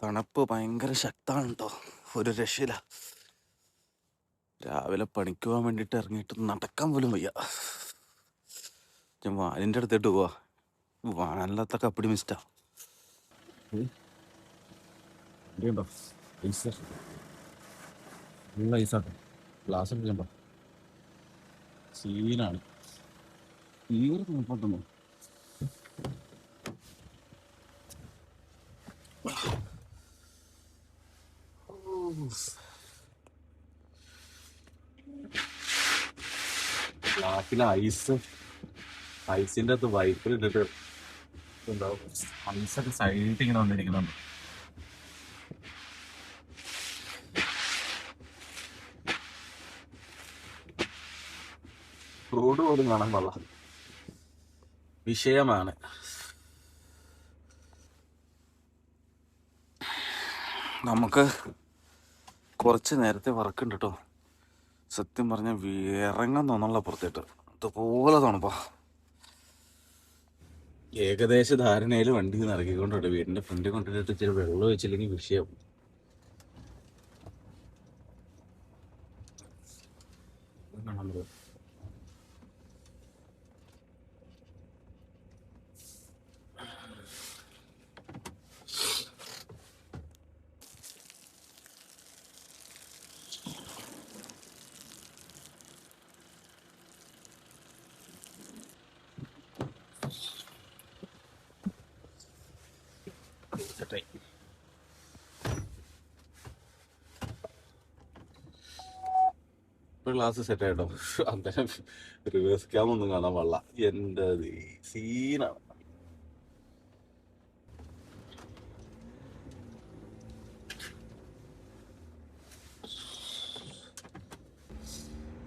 തണുപ്പ് ഭയങ്കര ശക്തമാണ് കേട്ടോ. ഒരു രക്ഷയില്ല. രാവിലെ പണിക്ക് പോകാൻ വേണ്ടിയിട്ട് ഇറങ്ങിയിട്ട് നടക്കാൻ പോലും വയ്യ. ഞാൻ വാലിൻ്റെ അടുത്തിട്ട് പോവാ. വാനല്ലാത്തൊക്കെ അപ്പടി മിസ്റ്റാ. ഗ്ലാസ് എടുക്കണ്ടോ? സീനാണ്. തീരെ തണുപ്പത്തുന്നു. ഗ്ലാസ്സിലെ ഐസിൻ്റെ അകത്ത് വൈപ്പിൽ ഇട്ടിട്ട് ഉണ്ടാവും. ഐസൊക്കെ സൈഡിട്ട് ഇങ്ങനെ വന്നിരിക്കുന്നുണ്ട്. റോഡ് പോലും കാണാൻ പാടില്ല. വിഷയമാണ്. നമുക്ക് കുറച്ച് നേരത്തെ വർക്കുണ്ട് കേട്ടോ. സത്യം പറഞ്ഞാൽ ഇറങ്ങാൻ തോന്നുള്ള പുറത്തേട്ട് അതുപോലെ തണുപ്പാ. ഏകദേശ ധാരണയിൽ വണ്ടി ഇറക്കിക്കൊണ്ടിട്ട് വീടിന്റെ ഫ്രണ്ടിൽ കൊണ്ടിട്ട് ഇച്ചിരി വെള്ളം വെച്ചില്ലെങ്കിൽ വിഷയം. ഇപ്പൊ ക്ലാസ് സെറ്റ് ആയിട്ടോ. അന്നേരം റിവേഴ്സ് ക്യാമൊന്നും കാണാൻ പാടില്ല. എൻ്റെ സീനാണ്.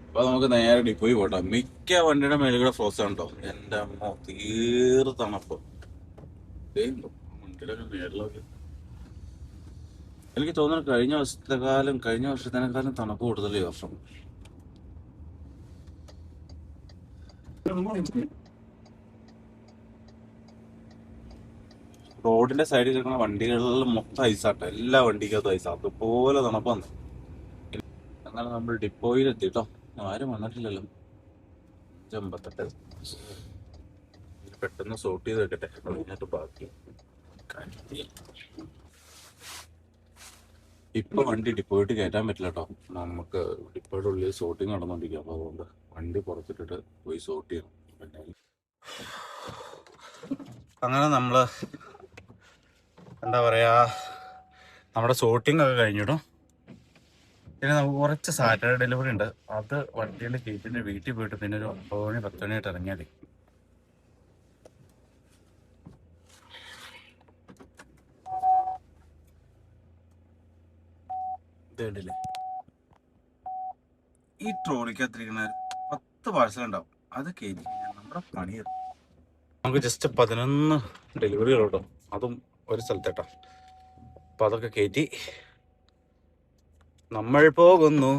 അപ്പൊ നമുക്ക് നേരെ ഡിപ്പോയി പോട്ടോ. മിക്ക വണ്ടിയുടെ മേലുകൂടെ ഫ്രോസ് ആണ് കേട്ടോ. എൻ്റെ അമ്മ തീർത്തണപ്പ്. വണ്ടിയുടെ മേളിലൊക്കെ എനിക്ക് തോന്നുന്നു കഴിഞ്ഞ വർഷത്തേക്കാളും തണുപ്പ് കൂടുതൽ ഈ വർഷം. റോഡിന്റെ സൈഡിൽ കിടക്കുന്ന വണ്ടികളിൽ മൊത്തം ഐസാട്ടോ. എല്ലാ വണ്ടിക്കകത്തും ഐസാ. അതുപോലെ തണുപ്പാണ്. എന്നാലും നമ്മൾ ഡിപ്പോയിൽ എത്തിട്ടോ. ആരും വന്നിട്ടില്ലല്ലോ. 58 പെട്ടെന്ന് സോർട്ട് ചെയ്ത് വെക്കട്ടെ. അതിനകത്ത് ബാക്കി ഇപ്പൊ വണ്ടി ഡിപ്പോയിട്ട് കയറ്റാൻ പറ്റില്ല കേട്ടോ. നമുക്ക് ഡിപ്പോയുടെ ഉള്ളിൽ സോർട്ടിങ് നടന്നുകൊണ്ടിരിക്കും. അപ്പൊ അതുകൊണ്ട് വണ്ടി പുറത്തിട്ടിട്ട് പോയി സോർട്ട് ചെയ്യണം. അങ്ങനെ നമ്മള് എന്താ പറയാ, നമ്മുടെ സോർട്ടിങ് ഒക്കെ കഴിഞ്ഞിടും. പിന്നെ നമുക്ക് കുറച്ച് സാറ്റർഡേ ഡെലിവറി ഉണ്ട്. അത് വണ്ടിയിൽ കയറ്റിന്റെ വീട്ടിൽ പോയിട്ട് പിന്നെ ഒരു 9 മണി 10 മണിയായിട്ട് ഇറങ്ങിയാൽ മതി. ഇതേണ്ടില്ലേ, ഈ ട്രോളിക്കകത്തിരിക്കുന്ന 10 പാഴ്സൽ ഉണ്ടാവും. അത് കയറ്റി നമ്മുടെ പണിയത്. നമുക്ക് ജസ്റ്റ് 11 ഡെലിവറികളുണ്ടോ, അതും ഒരു സ്ഥലത്തേട്ടാ. അപ്പൊ അതൊക്കെ കയറ്റി നമ്മൾ പോകുന്നു.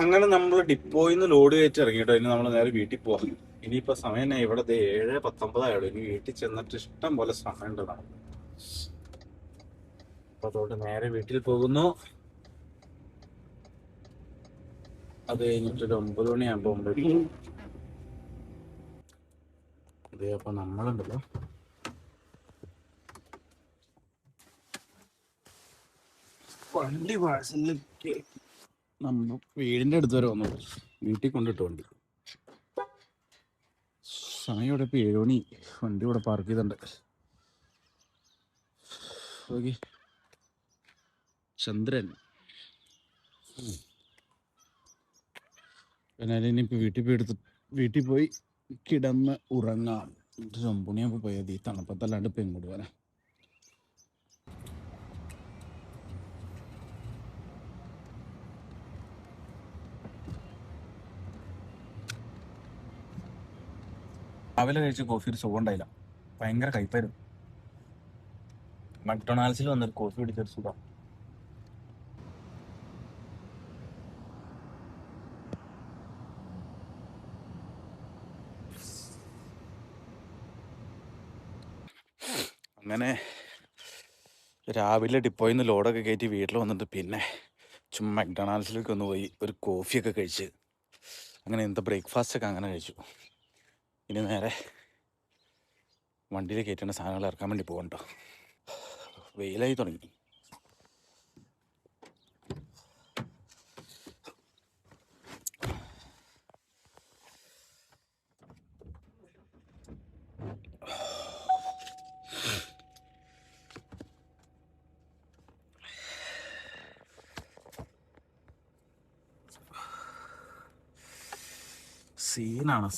അങ്ങനെ നമ്മൾ ഡിപ്പോയിൽ നിന്ന് ലോഡ് കയറ്റി ഇറങ്ങിയിട്ടോ. ഇനി നമ്മൾ നേരെ വീട്ടിൽ പോകാം. ഇനിയിപ്പോ സമയം ഇവിടെ 7:19 ആയുള്ളൂ. ഇനി വീട്ടിൽ ചെന്നിട്ട് ഇഷ്ടം പോലെ സമയമുണ്ട് നമുക്ക്. അപ്പൊ അതുകൊണ്ട് നേരെ വീട്ടിൽ പോകുന്നു. അത് കഴിഞ്ഞിട്ടൊരു 9 മണിയാകുമ്പോ അതെ. അപ്പൊ നമ്മളുണ്ടല്ലോ വണ്ടി പാഴ്സലിലേക്ക് നമ്മൾ വീടിന്റെ അടുത്ത് വരെ വന്നു. വീട്ടിൽ കൊണ്ടിട്ട് വണ്ടി. സമയം ഇവിടെ ഇപ്പൊ 7 മണി. വണ്ടി ഇവിടെ പാർക്ക് ചെയ്തിട്ടുണ്ട്. ഓക്കെ, ചന്ദ്രൻ. എന്നാലും ഇനിയിപ്പോൾ വീട്ടിൽ പോയി കിടന്ന് ഉറങ്ങാം. 9 മണിയാകുമ്പോൾ പോയാൽ മതി. തണുപ്പത്തല്ലാണ്ട് ഇപ്പം എങ്ങോട്ട് പോരാ. രാവിലെ കഴിച്ച കോഫി ഒരു സുഖം ഉണ്ടായില്ല. ഭയങ്കര കയ്പായിരുന്നു. മക്ഡൊണാൾഡ്സിൽ വന്നൊരു കോഫി കുടിച്ചൊരു സുഖം. അങ്ങനെ രാവിലെ ഡിപ്പോയിൽ നിന്ന് ലോഡൊക്കെ കയറ്റി വീട്ടിൽ വന്നിട്ട് പിന്നെ ചുമ്മാ മക്ഡൊണാൾഡ്സിലേക്ക് ഒന്ന് പോയി ഒരു കോഫിയൊക്കെ കഴിച്ച് അങ്ങനെ എന്താ ബ്രേക്ക്ഫാസ്റ്റൊക്കെ അങ്ങനെ കഴിച്ചു. ഇനി നേരെ വണ്ടിയിൽ കയറ്റേണ്ട സാധനങ്ങൾ ഇറക്കാൻ വേണ്ടി പോകണ്ടോ. വെയിലായി തുടങ്ങി.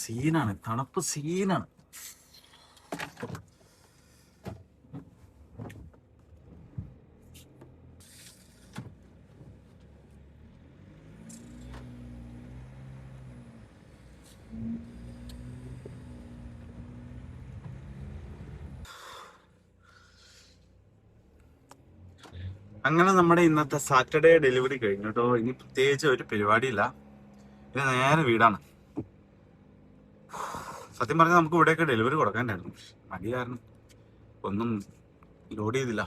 സീനാണ് തണുപ്പ് സീനാണ്. അങ്ങനെ നമ്മുടെ ഇന്നത്തെ സാറ്റർഡേ ഡെലിവറി കഴിഞ്ഞു കേട്ടോ. ഇനി പ്രത്യേകിച്ച് ഒരു പരിപാടിയില്ല. ഇനി നേരെ വീടാണ്. സത്യം പറഞ്ഞാൽ നമുക്ക് ഇവിടെയൊക്കെ ഡെലിവറി കൊടുക്കാനായിരുന്നു. മടി കാരണം ഒന്നും ലോഡ് ചെയ്തില്ല.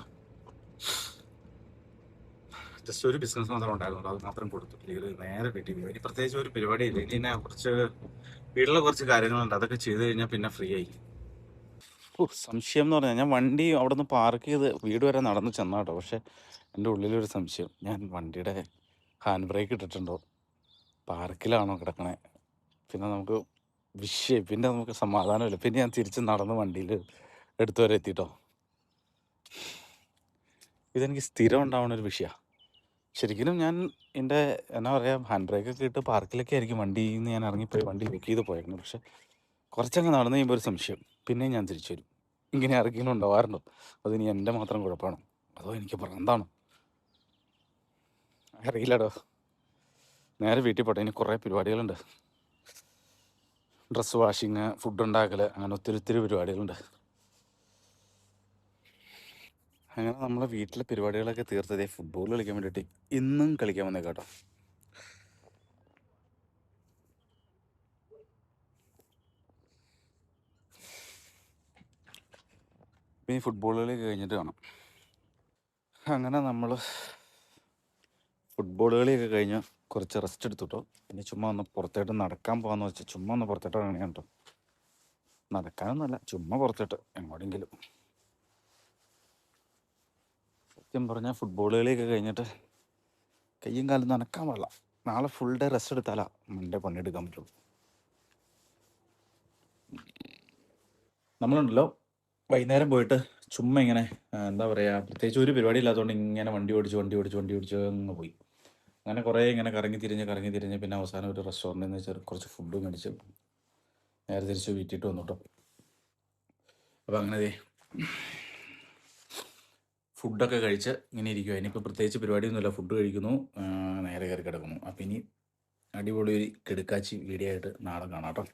ജസ്റ്റ് ഒരു ബിസിനസ് മാത്രം ഉണ്ടായിരുന്നു, അത് മാത്രം കൊടുത്തു. നേരെ വീട്ടിൽ പോയി. ഇനി പ്രത്യേകിച്ച് ഒരു പരിപാടിയില്ല. ഇനി എന്നെ വീട്ടിലെ കുറച്ച് കാര്യങ്ങളുണ്ട്, അതൊക്കെ ചെയ്ത് കഴിഞ്ഞാൽ പിന്നെ ഫ്രീ ആയി. സംശയം എന്ന് പറഞ്ഞാൽ ഞാൻ വണ്ടി അവിടെ നിന്ന് പാർക്ക് ചെയ്ത് വീട് വരെ നടന്ന് ചെന്നാട്ടോ. പക്ഷെ എൻ്റെ ഉള്ളിലൊരു സംശയം, ഞാൻ വണ്ടിയുടെ ഹാൻഡ് ബ്രേക്ക് ഇട്ടിട്ടുണ്ടോ, പാർക്കിലാണോ കിടക്കണേ. പിന്നെ നമുക്ക് പിന്നെ നമുക്ക് സമാധാനമില്ല. പിന്നെ ഞാൻ തിരിച്ച് നടന്ന് വണ്ടിയിൽ എടുത്തു വരെ എത്തിയിട്ടോ. ഇതെനിക്ക് സ്ഥിരം ഉണ്ടാവുന്ന ഒരു വിഷയമാണ്. ശരിക്കും ഞാൻ എൻ്റെ എന്നാ പറയുക, ഹാൻഡ് ബ്രേക്കൊക്കെ ഇട്ട് പാർക്കിലൊക്കെ ആയിരിക്കും വണ്ടിയിൽ നിന്ന് ഞാൻ ഇറങ്ങിപ്പോയി വണ്ടി ബുക്ക് ചെയ്ത് പോയിരുന്നു. പക്ഷെ കുറച്ചങ്ങ് നടന്നു കഴിയുമ്പോൾ ഒരു സംശയം, പിന്നെയും ഞാൻ തിരിച്ചു വരും. ഇങ്ങനെ ആർക്കെങ്കിലും ഉണ്ടാവാറുണ്ടോ? അതിനി എൻ്റെ മാത്രം കുഴപ്പമാണോ, അതോ എനിക്ക് ഭ്രാന്താണോ? അറിയില്ലടോ. നേരെ വീട്ടിൽ പോട്ടെ. ഇനി കുറേ പരിപാടികളുണ്ട്. ഡ്രസ്സ് വാഷിങ്, ഫുഡ് ഉണ്ടാക്കൽ, അങ്ങനെ ഒത്തിരി പരിപാടികളുണ്ട്. അങ്ങനെ നമ്മളെ വീട്ടിലെ പരിപാടികളൊക്കെ തീർത്തതേ ഫുട്ബോൾ കളിക്കാൻ വേണ്ടിയിട്ട് ഇന്നും കളിക്കാൻ വന്നേക്കാട്ടോ. ഇനി ഫുട്ബോൾ കളി കഴിഞ്ഞിട്ട് കാണാം. അങ്ങനെ നമ്മൾ ഫുട്ബോൾ കളിയൊക്കെ കഴിഞ്ഞ് കുറച്ച് റെസ്റ്റ് എടുത്തുട്ടോ. ഇനി ചുമ്മാ ഒന്ന് പുറത്തോട്ട് നടക്കാൻ പോകാമെന്ന് വെച്ചാൽ ചുമ്മാ ഒന്ന് പുറത്തോട്ട് ഇറങ്ങിയാണ് കേട്ടോ. നടക്കാനൊന്നുമല്ല, ചുമ്മാ പുറത്തോട്ട് എങ്ങോട്ടെങ്കിലും. സത്യം പറഞ്ഞാൽ ഫുട്ബോൾ കളിയൊക്കെ കഴിഞ്ഞിട്ട് കയ്യും കാലം നനക്കാൻ പാടില്ല. നാളെ ഫുൾ ഡേ റെസ്റ്റ് എടുത്താലാ മണ്ടേ പണിയെടുക്കാൻ പറ്റുള്ളൂ. നമ്മളുണ്ടല്ലോ വൈകുന്നേരം പോയിട്ട് ചുമ്മാ ഇങ്ങനെ എന്താ പറയുക, പ്രത്യേകിച്ച് ഒരു പരിപാടി ഇല്ലാത്തതുകൊണ്ട് ഇങ്ങനെ വണ്ടി ഓടിച്ച് അങ്ങ് പോയി. അങ്ങനെ കുറേ ഇങ്ങനെ കറങ്ങി തിരിഞ്ഞ് പിന്നെ അവസാനം ഒരു റെസ്റ്റോറൻറ്റിൽ നിന്ന് കുറച്ച് ഫുഡ് മേടിച്ച് നേരെ തിരിച്ച് വീട്ടിട്ട് വന്നു കേട്ടോ. അപ്പോൾ അങ്ങനെ ഫുഡൊക്കെ കഴിച്ച് ഇങ്ങനെ ഇരിക്കുക. ഇനിയിപ്പോൾ പ്രത്യേകിച്ച് പരിപാടിയൊന്നുമില്ല, ഫുഡ് കഴിക്കുന്നു, നേരെ കയറി കിടക്കുന്നു. അപ്പം ഇനി അടിപൊളി ഒരു കിടുക്കാച്ചി വീഡിയോ ആയിട്ട് നാളെ കാണാം കേട്ടോ.